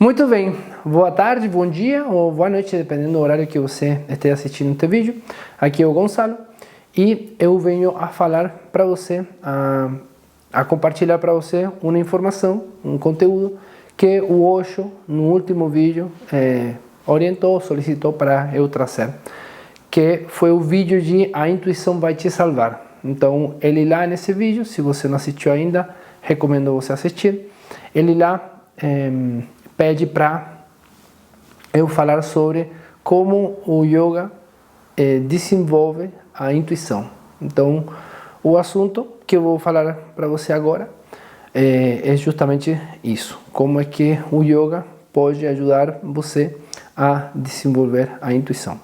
Muito bem, boa tarde, bom dia ou boa noite, dependendo do horário que você esteja assistindo este vídeo. Aqui é o Gonçalo e eu venho a falar para você, a compartilhar para você uma informação, um conteúdo que o Osho, no último vídeo, orientou, solicitou para eu trazer, que foi o vídeo de A Intuição Vai Te Salvar. Então, ele lá nesse vídeo, se você não assistiu ainda, recomendo você assistir. Ele lá pede para eu falar sobre como o yoga desenvolve a intuição. Então, o assunto que eu vou falar para você agora é justamente isso. Como é que o yoga pode ajudar você a desenvolver a intuição.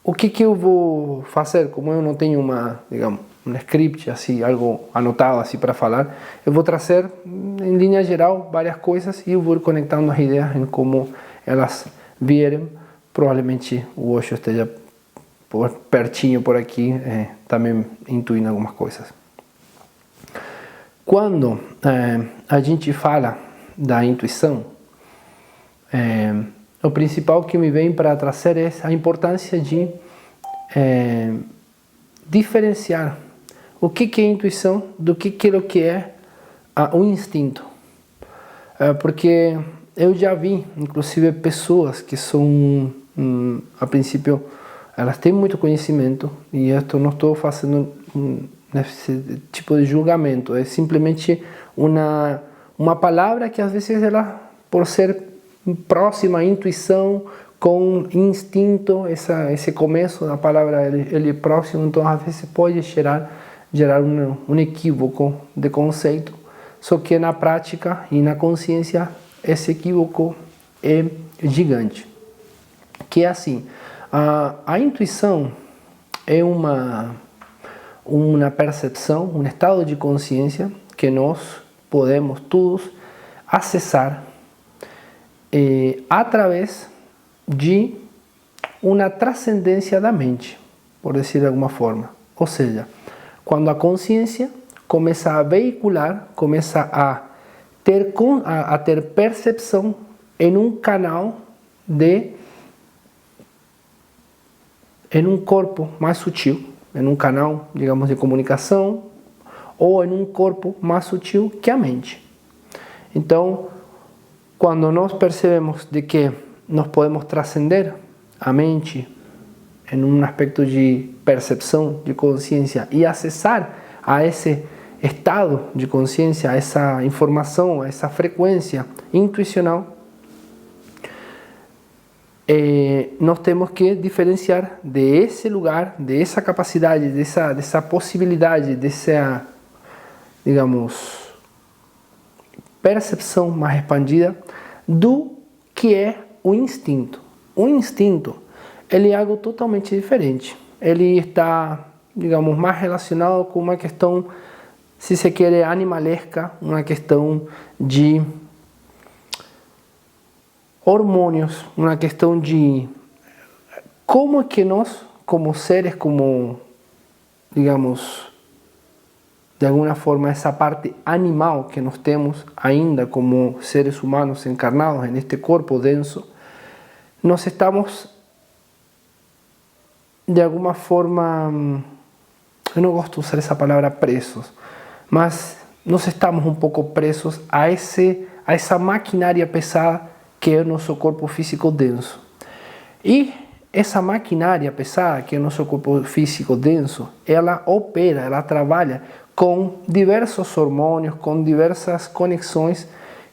O que eu vou fazer? Como eu não tenho um script, assim, algo anotado assim para falar, eu vou trazer em linha geral várias coisas e eu vou conectando as ideias em como elas vierem. Provavelmente o Osho esteja pertinho por aqui, também intuindo algumas coisas. Quando a gente fala da intuição, o principal que me vem para trazer é a importância de diferenciar o que é intuição do que é o instinto. Porque eu já vi, inclusive, pessoas que são, a princípio, elas têm muito conhecimento, e eu não estou fazendo esse tipo de julgamento, é simplesmente uma palavra que às vezes ela, por ser próxima à intuição, com instinto, esse começo da palavra ele é próximo, então às vezes pode gerar um equívoco de conceito, só que na prática e na consciência esse equívoco é gigante. Que é assim, a intuição é uma percepção, um estado de consciência que nós podemos todos acessar através de uma transcendência da mente, por dizer de alguma forma. Ou seja, quando a consciência começa a veicular, começa a ter percepção em um canal em um corpo mais sutil, em um canal, digamos, de comunicação, ou em um corpo mais sutil que a mente. Então, quando nós percebemos de que nós podemos transcender a mente em um aspecto de percepção, de consciência, e acessar a esse estado de consciência, a essa informação, a essa frequência intuicional, nós temos que diferenciar desse lugar, dessa capacidade, dessa possibilidade, dessa, digamos, percepção mais expandida do que é o instinto. O instinto, ele é algo totalmente diferente. Ele está, digamos, mais relacionado com uma questão, se se quer, animalesca, uma questão de hormônios, uma questão de como é que nós, como seres, como, digamos, de alguma forma, essa parte animal que nós temos ainda como seres humanos encarnados neste corpo denso, nós estamos, de alguma forma, eu não gosto de usar essa palavra presos, mas nós estamos um pouco presos a essa maquinária pesada que é o nosso corpo físico denso. E essa maquinária pesada, que é o nosso corpo físico denso, ela opera, ela trabalha com diversos hormônios, com diversas conexões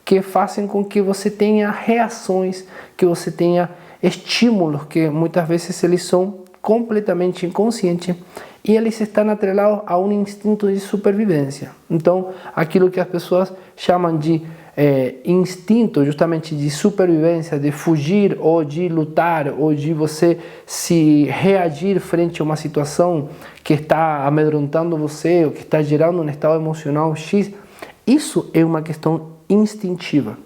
que fazem com que você tenha reações, que você tenha estímulos que muitas vezes eles são completamente inconscientes e eles estão atrelados a um instinto de supervivência. Então, aquilo que as pessoas chamam de instinto justamente de supervivência, de fugir ou de lutar ou de você se reagir frente a uma situação que está amedrontando você ou que está gerando um estado emocional X, isso é uma questão instintiva.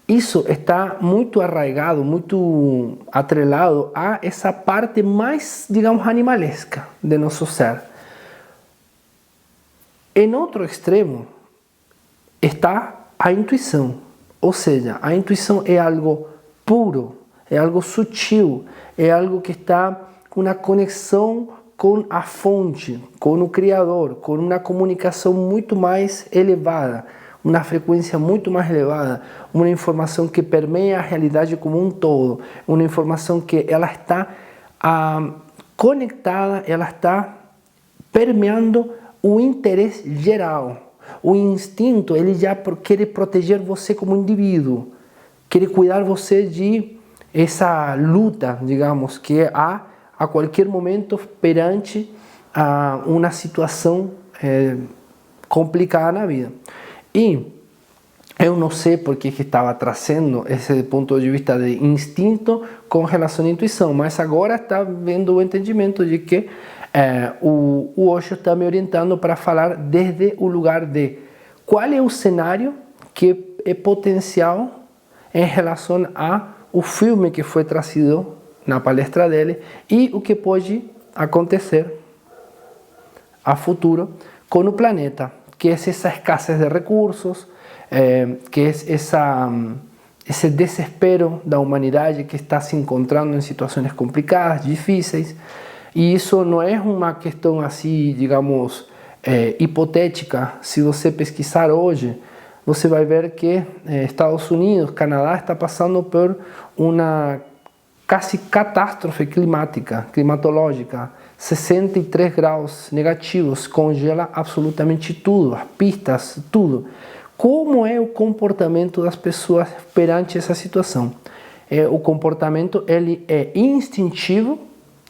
Isso está muito arraigado, muito atrelado a essa parte mais, digamos, animalesca de nosso ser. Em outro extremo está a intuição. Ou seja, a intuição é algo puro, é algo sutil, é algo que está com uma conexão com a fonte, com o Criador, com uma comunicação muito mais elevada, uma frequência muito mais elevada, uma informação que permeia a realidade como um todo, uma informação que ela está conectada, ela está permeando o interesse geral. O instinto, ele já quer proteger você como indivíduo, quer cuidar você de essa luta, digamos, que há a qualquer momento perante uma situação complicada na vida. E eu não sei por que estava trazendo esse ponto de vista de instinto com relação à intuição, mas agora está vendo o entendimento de que o Osho está me orientando para falar desde o lugar de qual é o cenário que é potencial em relação ao filme que foi trazido na palestra dele e o que pode acontecer a futuro com o planeta, que é essa escassez de recursos, que é esse desespero da humanidade que está se encontrando em situações complicadas, difíceis. E isso não é uma questão assim, digamos, hipotética. Se você pesquisar hoje, você vai ver que Estados Unidos, Canadá está passando por uma quase catástrofe climatológica. 63 graus negativos, congela absolutamente tudo, as pistas, tudo. Como é o comportamento das pessoas perante essa situação? O comportamento ele é instintivo,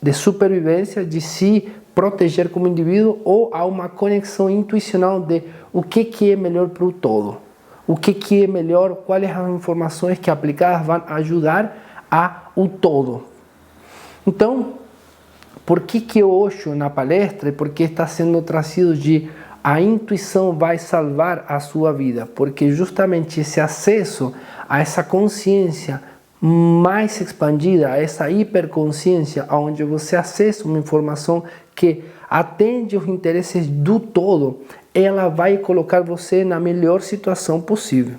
de supervivência, de se proteger como indivíduo, ou há uma conexão intuicional de o que é melhor para o todo, o que é melhor, quais as informações que aplicadas vão ajudar ao todo. Então, por que o Osho na palestra, porque está sendo trazido de a intuição vai salvar a sua vida? Porque justamente esse acesso a essa consciência mais expandida, a essa hiperconsciência, onde você acessa uma informação que atende os interesses do todo, ela vai colocar você na melhor situação possível.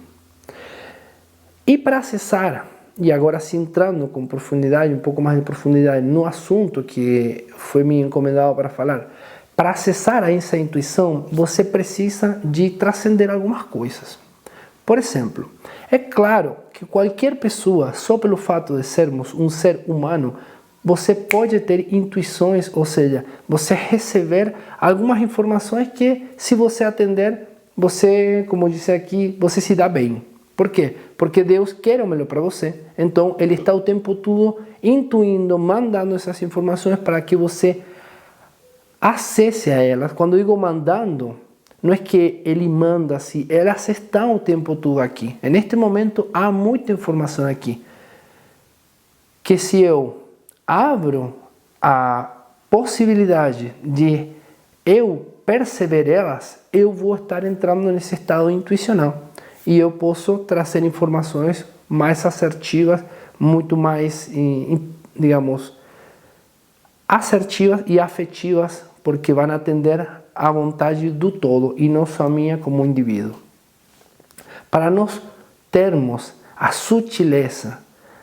E para acessar, e agora sim entrando com profundidade, um pouco mais de profundidade no assunto que foi me encomendado para falar, para acessar essa intuição, você precisa de transcender algumas coisas. Por exemplo, é claro que qualquer pessoa, só pelo fato de sermos um ser humano, você pode ter intuições, ou seja, você receber algumas informações que, se você atender, você, como disse aqui, você se dá bem. Por quê? Porque Deus quer o melhor para você. Então, Ele está o tempo todo intuindo, mandando essas informações para que você acesse a elas. Quando eu digo mandando, não é que Ele manda assim, elas estão o tempo todo aqui. Neste momento, há muita informação aqui. Que se eu abro a possibilidade de eu perceber elas, eu vou estar entrando nesse estado intuicional. E eu posso trazer informações mais assertivas, muito mais, digamos, assertivas e afetivas, porque vão atender à vontade do todo e não só a minha como indivíduo. Para nós termos a sutileza,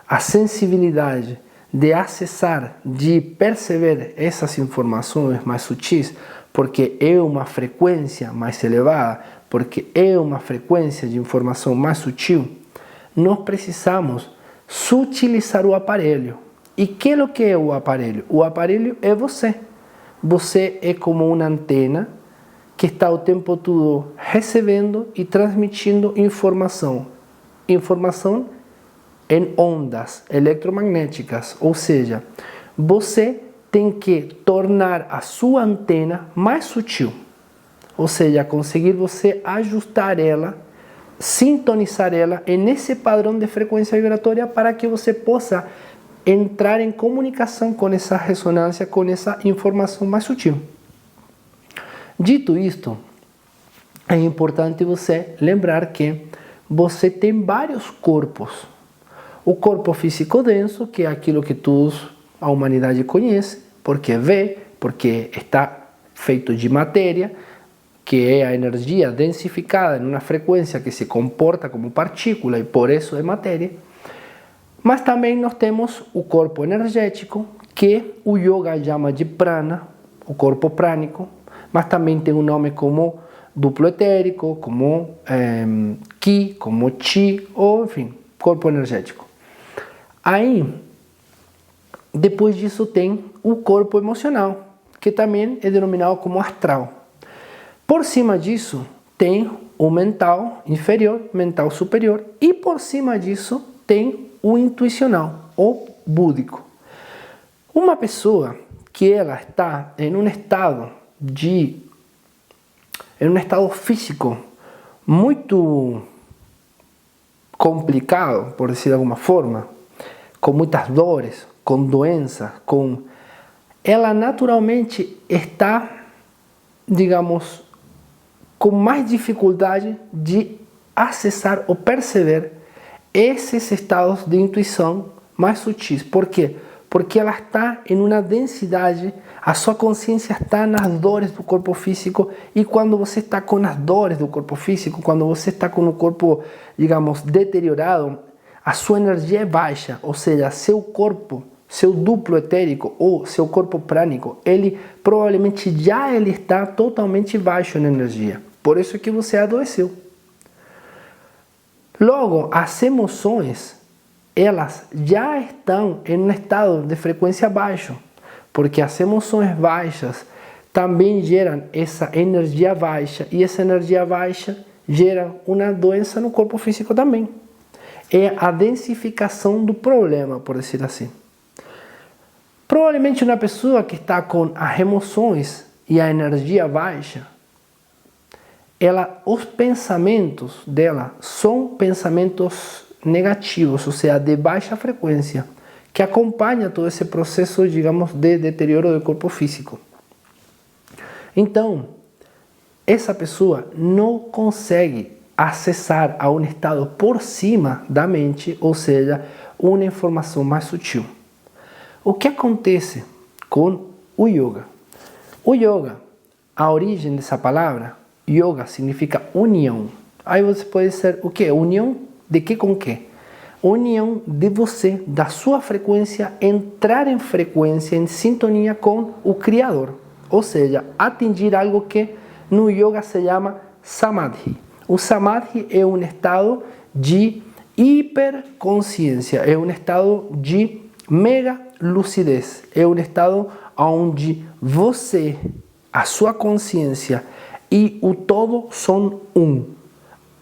a sensibilidade de acessar, de perceber essas informações mais sutis, porque é uma frequência mais elevada, porque é uma frequência de informação mais sutil, nós precisamos sutilizar o aparelho. E que é o que é o aparelho? O aparelho é você. Você é como uma antena que está o tempo todo recebendo e transmitindo informação. Informação em ondas eletromagnéticas, ou seja, você tem que tornar a sua antena mais sutil. Ou seja, conseguir você ajustar ela, sintonizar ela nesse padrão de frequência vibratória para que você possa entrar em comunicação com essa ressonância, com essa informação mais sutil. Dito isto, é importante você lembrar que você tem vários corpos. O corpo físico denso, que é aquilo que todos a humanidade conhece, porque vê, porque está feito de matéria, que é a energia densificada em uma frequência que se comporta como partícula e por isso é matéria. Mas também nós temos o corpo energético, que o yoga chama de prana, o corpo prânico, mas também tem um nome como duplo etérico, como ki, como chi, ou enfim, corpo energético. Aí, depois disso tem o corpo emocional, que também é denominado como astral. Por cima disso tem o mental inferior, mental superior, e por cima disso tem o intuicional, ou búdico. Uma pessoa que ela está em um estado físico muito complicado, por dizer de alguma forma, com muitas dores, com doenças, ela naturalmente está, digamos, com mais dificuldade de acessar ou perceber esses estados de intuição mais sutis. Por quê? Porque ela está em uma densidade, a sua consciência está nas dores do corpo físico, e quando você está com as dores do corpo físico, quando você está com o corpo, digamos, deteriorado, a sua energia é baixa, ou seja, seu corpo, seu duplo etérico ou seu corpo prânico, ele provavelmente ele está totalmente baixo na energia. Por isso que você adoeceu. Logo, as emoções, elas já estão em um estado de frequência baixo, porque as emoções baixas também geram essa energia baixa, e essa energia baixa gera uma doença no corpo físico também. É a densificação do problema, por dizer assim. Provavelmente uma pessoa que está com as emoções e a energia baixa, os pensamentos dela são pensamentos negativos, ou seja, de baixa frequência, que acompanha todo esse processo, digamos, de deterioro do corpo físico. Então, essa pessoa não consegue acessar a um estado por cima da mente, ou seja, uma informação mais sutil. O que acontece com o yoga? O yoga, a origem dessa palavra, yoga significa união. Aí você pode dizer o que? União de que com que? União de você, da sua frequência, entrar em frequência, em sintonia com o Criador. Ou seja, atingir algo que no yoga se chama samadhi. O samadhi é um estado de hiperconsciência, é um estado de mega lucidez, é um estado onde você, a sua consciência e o todo são um.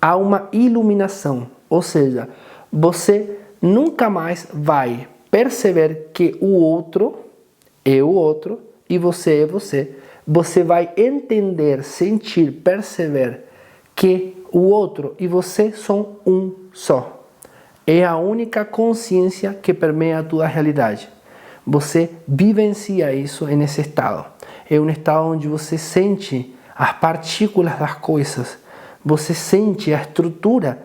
Há uma iluminação, ou seja, você nunca mais vai perceber que o outro é o outro e você é você. Você vai entender, sentir, perceber que o outro e você são um só. É a única consciência que permeia toda a realidade. Você vivencia isso nesse estado. É um estado onde você sente as partículas das coisas. Você sente a estrutura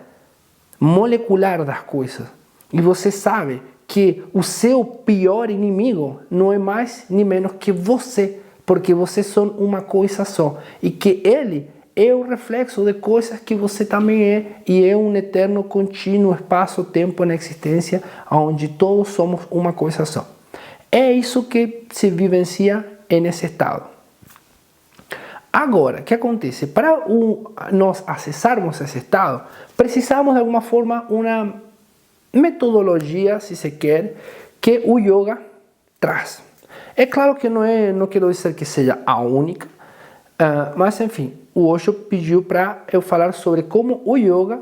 molecular das coisas. E você sabe que o seu pior inimigo não é mais nem menos que você, porque vocês são uma coisa só. E que ele é o reflexo de coisas que você também é, e é um eterno, contínuo espaço-tempo na existência, onde todos somos uma coisa só. É isso que se vivencia nesse estado. Agora, o que acontece? Para nós acessarmos esse estado, precisamos de alguma forma uma metodologia, se se quer, que o yoga traz. É claro que não quero dizer que seja a única, mas enfim, o Osho pediu para eu falar sobre como o yoga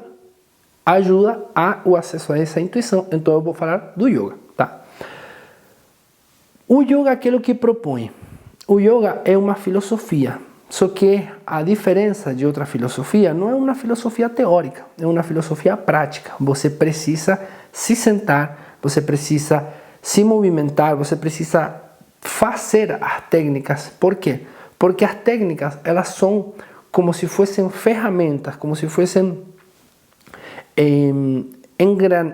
ajuda o acesso a essa intuição. Então eu vou falar do yoga, tá? O yoga é aquilo que propõe. O yoga é uma filosofia, só que a diferença de outra filosofia não é uma filosofia teórica, é uma filosofia prática. Você precisa se sentar, você precisa se movimentar, você precisa fazer as técnicas. Por quê? Porque as técnicas, elas são como se fossem ferramentas, como se fossem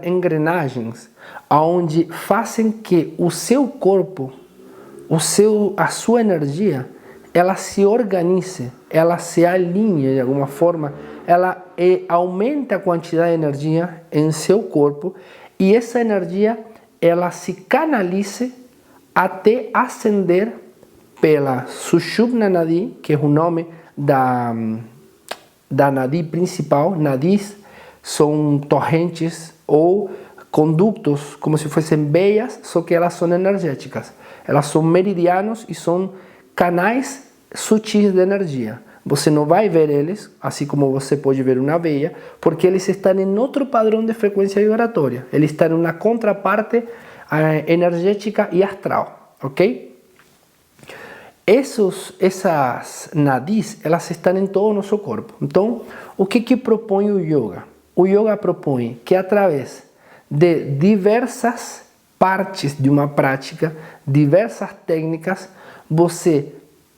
engrenagens, onde fazem que o seu corpo, a sua energia, ela se organize, ela se alinhe de alguma forma, ela aumenta a quantidade de energia em seu corpo e essa energia ela se canalize até ascender pela Sushumna Nadi, que é o nome da nadi principal. Nadis são torrentes ou condutos, como se fossem veias, só que elas são energéticas. Elas são meridianos e são canais sutis de energia. Você não vai ver eles, assim como você pode ver uma veia, porque eles estão em outro padrão de frequência vibratória. Eles estão na contraparte energética e astral, ok? Essas nadis, elas estão em todo o nosso corpo. Então, o que propõe o yoga? O yoga propõe que através de diversas partes de uma prática, diversas técnicas, você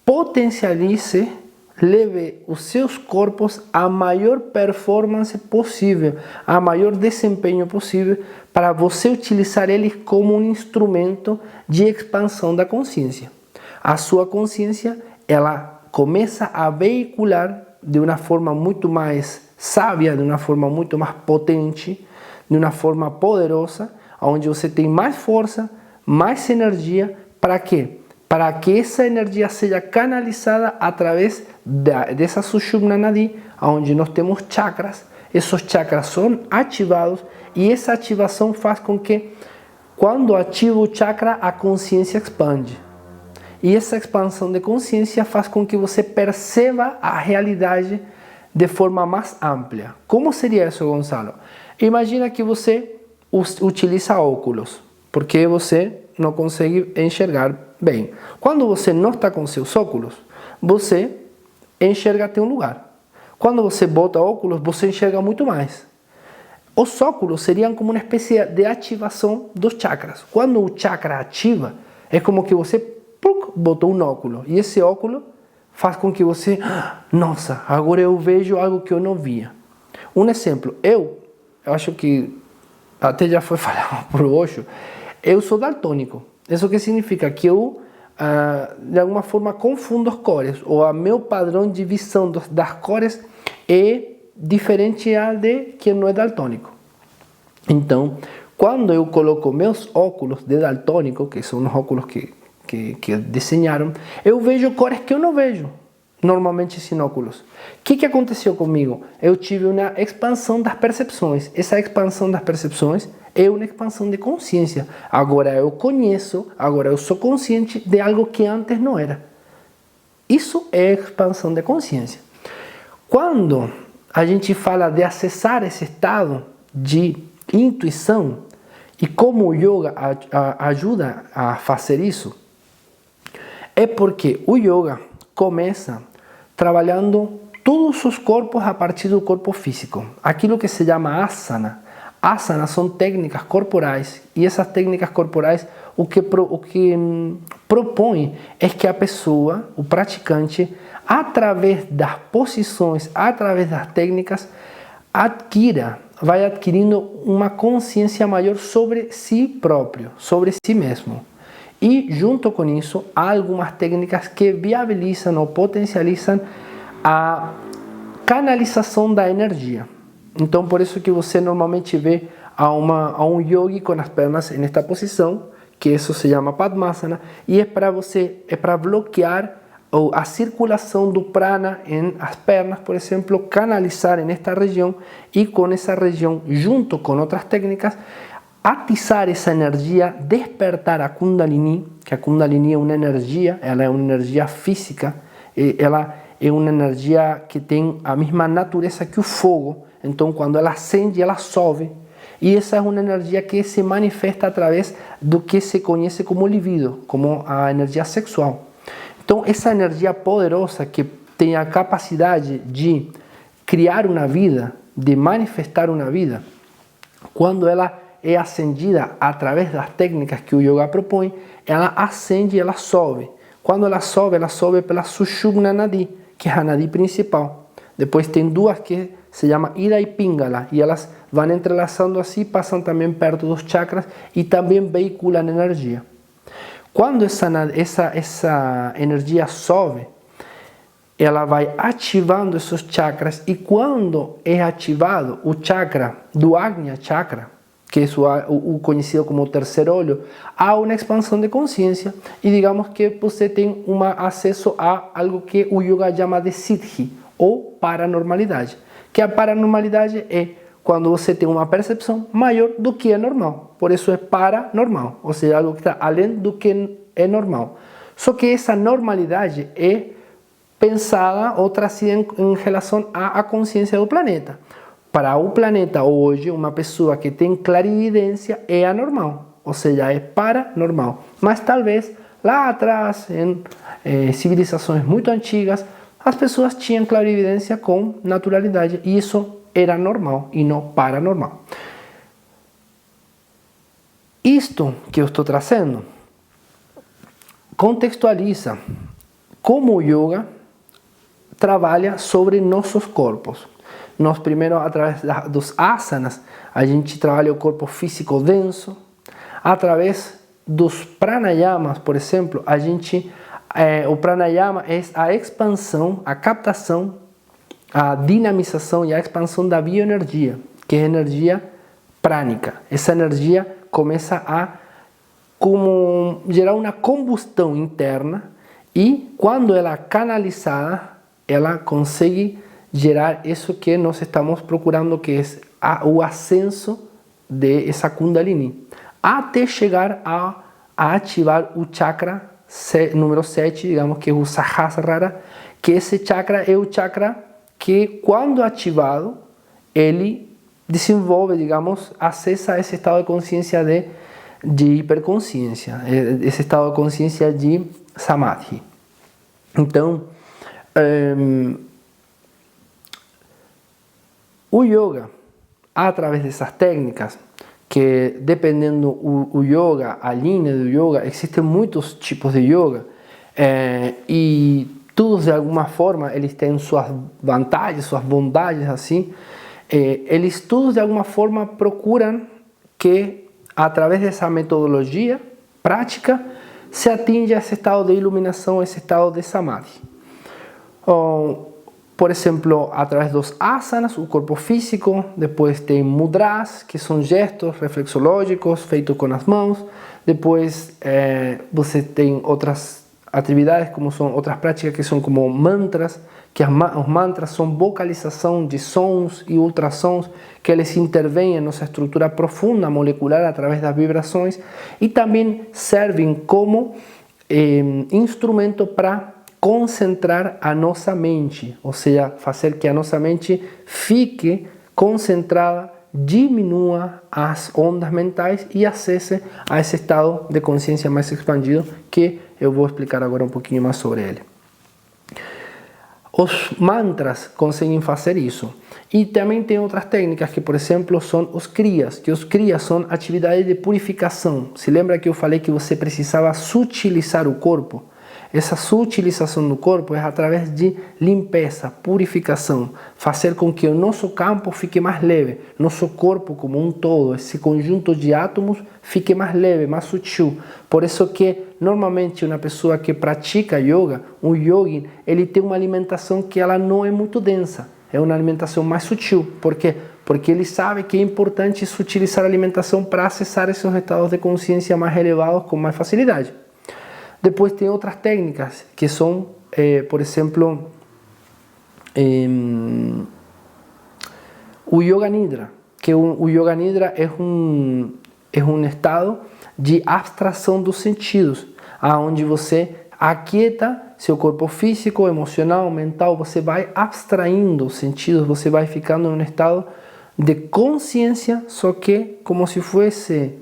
potencialize, leve os seus corpos à maior performance possível, a maior desempenho possível, para você utilizar eles como um instrumento de expansão da consciência. A sua consciência, ela começa a veicular de uma forma muito mais sábia, de uma forma muito mais potente, de uma forma poderosa, onde você tem mais força, mais energia. Para quê? Para que essa energia seja canalizada através dessa Sushumna Nadi, onde nós temos chakras. Esses chakras são ativados e essa ativação faz com que, quando ativa o chakra, a consciência expande. E essa expansão de consciência faz com que você perceba a realidade de forma mais ampla. Como seria isso, Gonçalo? Imagina que você utiliza óculos, porque você não consegue enxergar bem. Quando você não está com seus óculos, você enxerga até um lugar. Quando você bota óculos, você enxerga muito mais. Os óculos seriam como uma espécie de ativação dos chakras. Quando o chakra ativa, é como que você botou um óculo. E esse óculo faz com que você... Nossa, agora eu vejo algo que eu não via. Um exemplo. Eu acho que até já foi falado por Osho. Eu sou daltônico. Isso que significa que eu, de alguma forma, confundo as cores. Ou o meu padrão de visão das cores é diferente ao de quem não é daltônico. Então, quando eu coloco meus óculos de daltônico, que são os óculos que desenharam, eu vejo cores que eu não vejo normalmente sem óculos. O que aconteceu comigo? Eu tive uma expansão das percepções. Essa expansão das percepções é uma expansão de consciência. Agora eu conheço, agora eu sou consciente de algo que antes não era. Isso é expansão de consciência. Quando a gente fala de acessar esse estado de intuição e como o yoga ajuda a fazer isso, é porque o yoga começa trabalhando todos os corpos a partir do corpo físico. Aquilo que se chama asana. Asana são técnicas corporais e essas técnicas corporais o que propõe é que a pessoa, o praticante, através das posições, através das técnicas, vai adquirindo uma consciência maior sobre si próprio, sobre si mesmo. E junto com isso, há algumas técnicas que viabilizam ou potencializam a canalização da energia. Então, por isso que você normalmente vê a um yogi com as pernas nesta posição, que isso se chama Padmasana, e é para bloquear a circulação do prana em as pernas, por exemplo, canalizar nesta região e com essa região, junto com outras técnicas, atizar essa energia, despertar a Kundalini, que a Kundalini é uma energia, ela é uma energia física, ela é uma energia que tem a mesma natureza que o fogo, então quando ela acende, ela sobe, e essa é uma energia que se manifesta através do que se conhece como libido, como a energia sexual. Então essa energia poderosa que tem a capacidade de criar uma vida, de manifestar uma vida, quando ela é acendida através das técnicas que o yoga propõe, ela acende e ela sobe. Quando ela sobe pela Sushumna Nadi, que é a nadi principal. Depois tem duas que se chama Ida e Pingala, e elas vão entrelaçando assim, passam também perto dos chakras e também veiculam energia. Quando essa energia sobe, ela vai ativando esses chakras, e quando é ativado o chakra do Ajna Chakra, que é o conhecido como terceiro olho, há uma expansão de consciência, e digamos que você tem acesso a algo que o yoga chama de siddhi, ou paranormalidade, que a paranormalidade é quando você tem uma percepção maior do que é normal, por isso é paranormal, ou seja, algo que está além do que é normal. Só que essa normalidade é pensada ou trazida em relação à consciência do planeta. Para o planeta hoje, uma pessoa que tem clarividência é anormal, ou seja, é paranormal. Mas talvez lá atrás, em civilizações muito antigas, as pessoas tinham clarividência com naturalidade, e isso era normal e não paranormal. Isto que eu estou trazendo contextualiza como o yoga trabalha sobre nossos corpos. Nós primeiro, através dos asanas, a gente trabalha o corpo físico denso. Através dos pranayamas, por exemplo, o pranayama é a expansão, a captação, a dinamização e a expansão da bioenergia, que é energia prânica. Essa energia começa a gerar uma combustão interna, e quando ela é canalizada, ela consegue gerar isso que nós estamos procurando, que é o ascenso de essa Kundalini, até chegar a ativar o chakra número 7, digamos que é o Sahasrara, que esse chakra é o chakra que, quando ativado, ele desenvolve, digamos, acessa esse estado de consciência de hiperconsciência, esse estado de consciência de Samadhi. Então, o yoga, através dessas técnicas, que dependendo o yoga, a linha do yoga, existem muitos tipos de yoga, e todos de alguma forma eles têm suas vantagens, suas bondades, assim. Eles todos de alguma forma procuram que, através dessa metodologia prática, se atinja esse estado de iluminação, esse estado de samadhi. Por exemplo, através dos asanas, o corpo físico. Depois tem mudras, que são gestos reflexológicos feitos com as mãos. Depois você tem outras atividades, como são outras práticas que são como mantras, que os mantras são vocalização de sons e ultrassons, que eles intervêm em nossa estrutura profunda molecular através das vibrações, e também servem como instrumento para concentrar a nossa mente, ou seja, fazer que a nossa mente fique concentrada, diminua as ondas mentais e acesse a esse estado de consciência mais expandido, que eu vou explicar agora um pouquinho mais sobre ele. Os mantras conseguem fazer isso. E também tem outras técnicas que, por exemplo, são os kriyas, que os kriyas são atividades de purificação. Se lembra que eu falei que você precisava sutilizar o corpo? Essa sutilização do corpo é através de limpeza, purificação, fazer com que o nosso campo fique mais leve, nosso corpo como um todo, esse conjunto de átomos, fique mais leve, mais sutil. Por isso que normalmente uma pessoa que pratica yoga, um yogin, ele tem uma alimentação que ela não é muito densa, é uma alimentação mais sutil. Por quê? Porque ele sabe que é importante sutilizar a alimentação para acessar esses estados de consciência mais elevados com mais facilidade. Depois tem outras técnicas que são, por exemplo, o Yoga Nidra, que o Yoga Nidra é um estado de abstração dos sentidos, onde você aquieta seu corpo físico, emocional, mental, você vai abstraindo os sentidos, você vai ficando em um estado de consciência, só que como se fosse,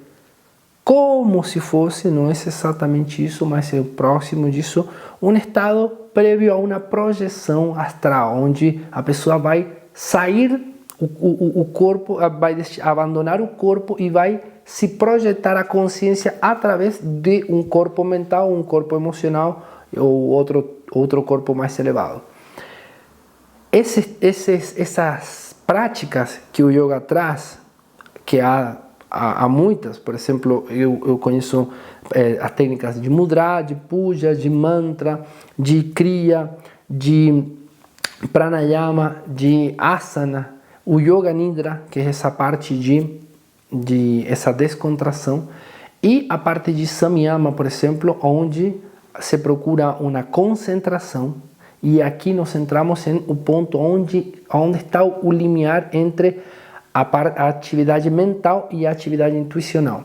não é exatamente isso, mas é próximo disso, um estado prévio a uma projeção astral, onde a pessoa vai sair o corpo, vai abandonar o corpo e vai se projetar a consciência através de um corpo mental, um corpo emocional ou outro corpo mais elevado. Essas práticas que o yoga traz, que há muitas, por exemplo, eu conheço as técnicas de mudra, de puja, de mantra, de kriya, de pranayama, de asana, o yoga nidra, que é essa parte de essa descontração, e a parte de samyama, por exemplo, onde se procura uma concentração. E aqui nos centramos em o ponto onde está o limiar entre a atividade mental e a atividade intuicional.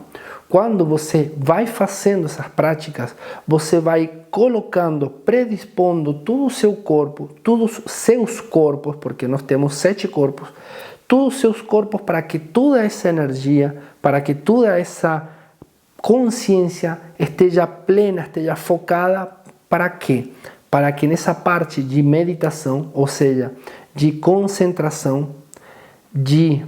Quando você vai fazendo essas práticas, você vai colocando, predispondo todo o seu corpo, todos os seus corpos, porque nós temos 7 corpos, todos os seus corpos para que toda essa energia, para que toda essa consciência esteja plena, esteja focada. Para quê? Para que nessa parte de meditação, ou seja, de concentração, de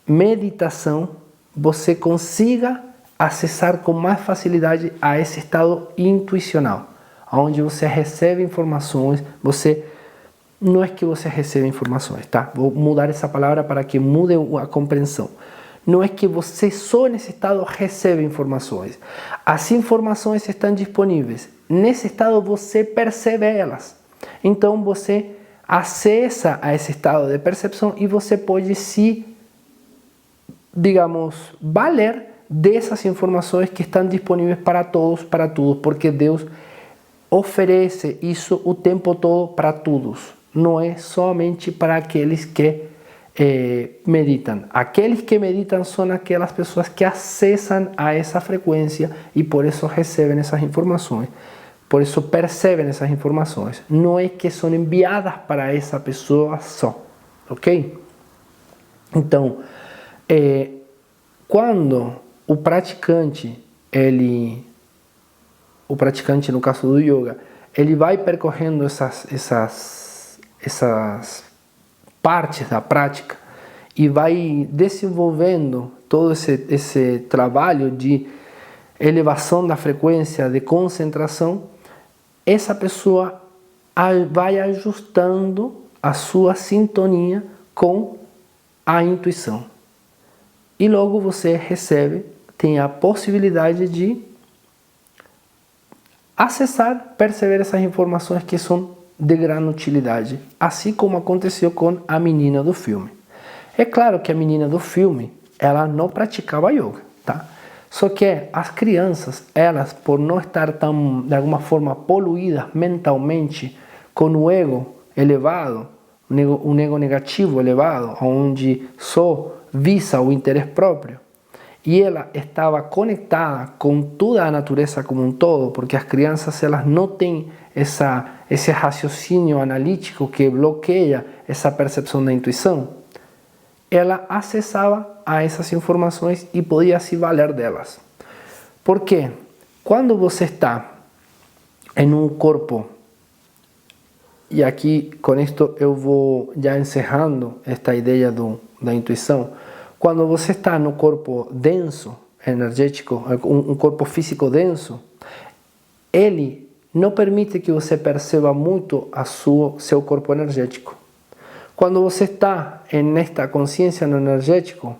meditação, você consiga acessar com mais facilidade a esse estado intuicional, onde você recebe informações, não é que você recebe informações, tá? Vou mudar essa palavra para que mude a compreensão. Não é que você só nesse estado recebe informações. As informações estão disponíveis. Nesse estado você percebe elas. Então você acessa a esse estado de percepção e você pode valer dessas informações que estão disponíveis para todos, para tudo, porque Deus oferece isso o tempo todo para todos. Não é somente para aqueles que meditam. Aqueles que meditam são aquelas pessoas que acessam a essa frequência e por isso recebem essas informações. Por isso percebem essas informações. Não é que são enviadas para essa pessoa só. Ok? Então, quando o praticante no caso do yoga, ele vai percorrendo essas partes da prática e vai desenvolvendo todo esse trabalho de elevação da frequência, de concentração, essa pessoa vai ajustando a sua sintonia com a intuição. E logo você tem a possibilidade de acessar, perceber essas informações que são de grande utilidade, assim como aconteceu com a menina do filme. É claro que a menina do filme, ela não praticava yoga, tá? Só que as crianças, elas, por não estar tão, de alguma forma, poluídas mentalmente com o ego elevado, um ego negativo elevado, onde só visa o interesse próprio, e ela estava conectada com toda a natureza como um todo, porque as crianças elas não têm esse raciocínio analítico que bloqueia essa percepção da intuição, ela acessava a essas informações e podia se valer delas. Por quê? Quando você está em um corpo, e aqui com isto eu vou já encerrando esta ideia da intuição, quando você está no corpo denso, energético, um corpo físico denso, ele não permite que você perceba muito seu corpo energético. Quando você está nesta consciência no energético,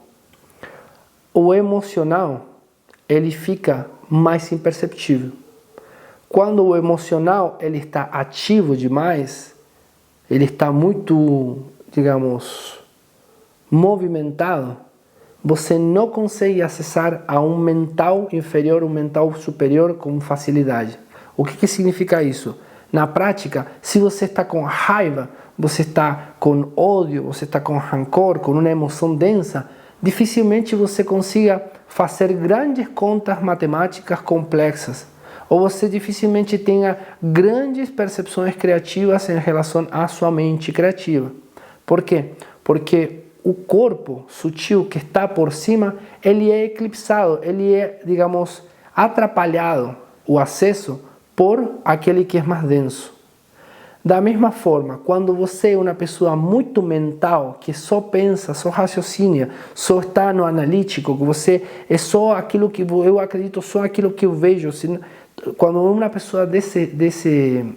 o emocional ele fica mais imperceptível. Quando o emocional ele está ativo demais, ele está muito, movimentado, você não consegue acessar a um mental inferior, um mental superior com facilidade. O que significa isso? Na prática, se você está com raiva, você está com ódio, você está com rancor, com uma emoção densa, dificilmente você consiga fazer grandes contas matemáticas complexas. Ou você dificilmente tenha grandes percepções criativas em relação à sua mente criativa. Por quê? Porque o corpo sutil que está por cima, ele é eclipsado, ele é, atrapalhado, o acesso, por aquele que é mais denso. Da mesma forma, quando você é uma pessoa muito mental, que só pensa, só raciocina, só está no analítico, que você é só aquilo que eu acredito, só aquilo que eu vejo. Quando uma pessoa desse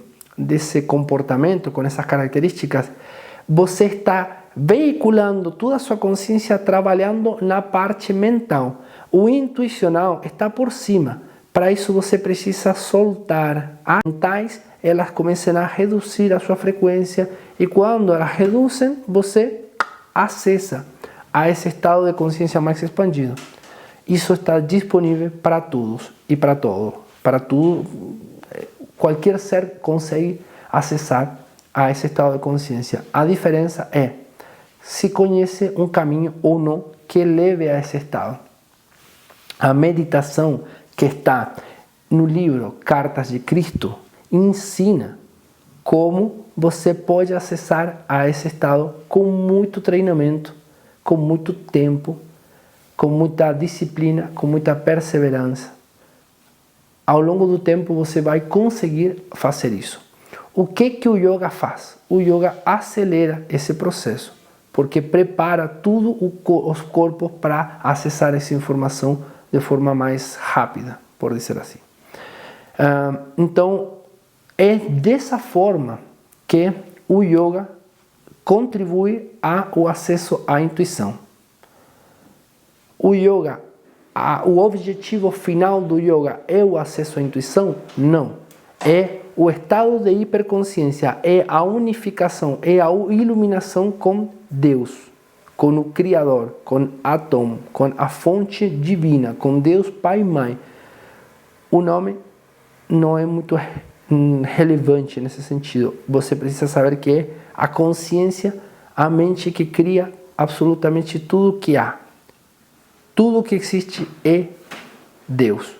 comportamento, com essas características, você está veiculando toda a sua consciência trabalhando na parte mental. O intuicional está por cima. Para isso você precisa soltar as mentais elas começam a reduzir a sua frequência, e quando elas reduzem, você acessa a esse estado de consciência mais expandido. Isso está disponível para todos e para todo. Para tudo, qualquer ser consegue acessar a esse estado de consciência. A diferença é se conhece um caminho ou não que leve a esse estado. A meditação que está no livro Cartas de Cristo ensina como você pode acessar a esse estado com muito treinamento, com muito tempo, com muita disciplina, com muita perseverança. Ao longo do tempo você vai conseguir fazer isso. O que o yoga faz? O yoga acelera esse processo, porque prepara tudo os corpos para acessar essa informação de forma mais rápida, por dizer assim. Então, é dessa forma que o yoga contribui ao acesso à intuição. O yoga, o objetivo final do yoga é o acesso à intuição? Não. É o estado de hiperconsciência, é a unificação, é a iluminação com Deus, com o Criador, com Atom, com a fonte divina, com Deus Pai e Mãe. O nome não é muito relevante nesse sentido. Você precisa saber que é a consciência, a mente que cria absolutamente tudo que há. Tudo que existe é Deus.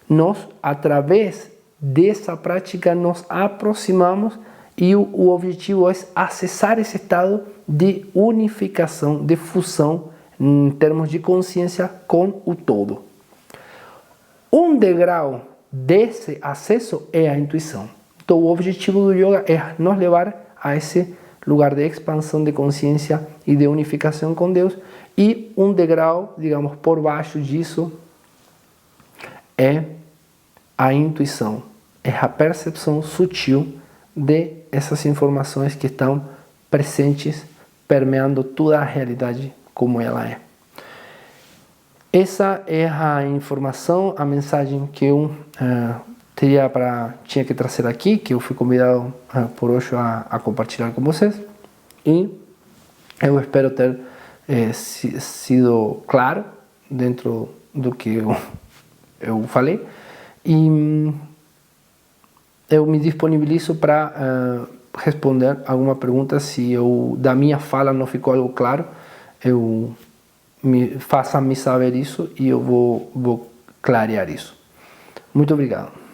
Nós, através dessa prática, nos aproximamos e o objetivo é acessar esse estado de unificação, de fusão em termos de consciência com o todo. Um degrau desse acesso é a intuição. Então, o objetivo do yoga é nos levar a esse lugar de expansão de consciência e de unificação com Deus. E um degrau, digamos, por baixo disso é a intuição, é a percepção sutil de essas informações que estão presentes, permeando toda a realidade como ela é. Essa é a informação, a mensagem que eu tinha que trazer aqui, que eu fui convidado por hoje a compartilhar com vocês. E eu espero ter sido claro dentro do que eu falei, e eu me disponibilizo para responder alguma pergunta. Se da minha fala não ficou algo claro, faça-me saber isso e eu vou clarear isso. Muito obrigado.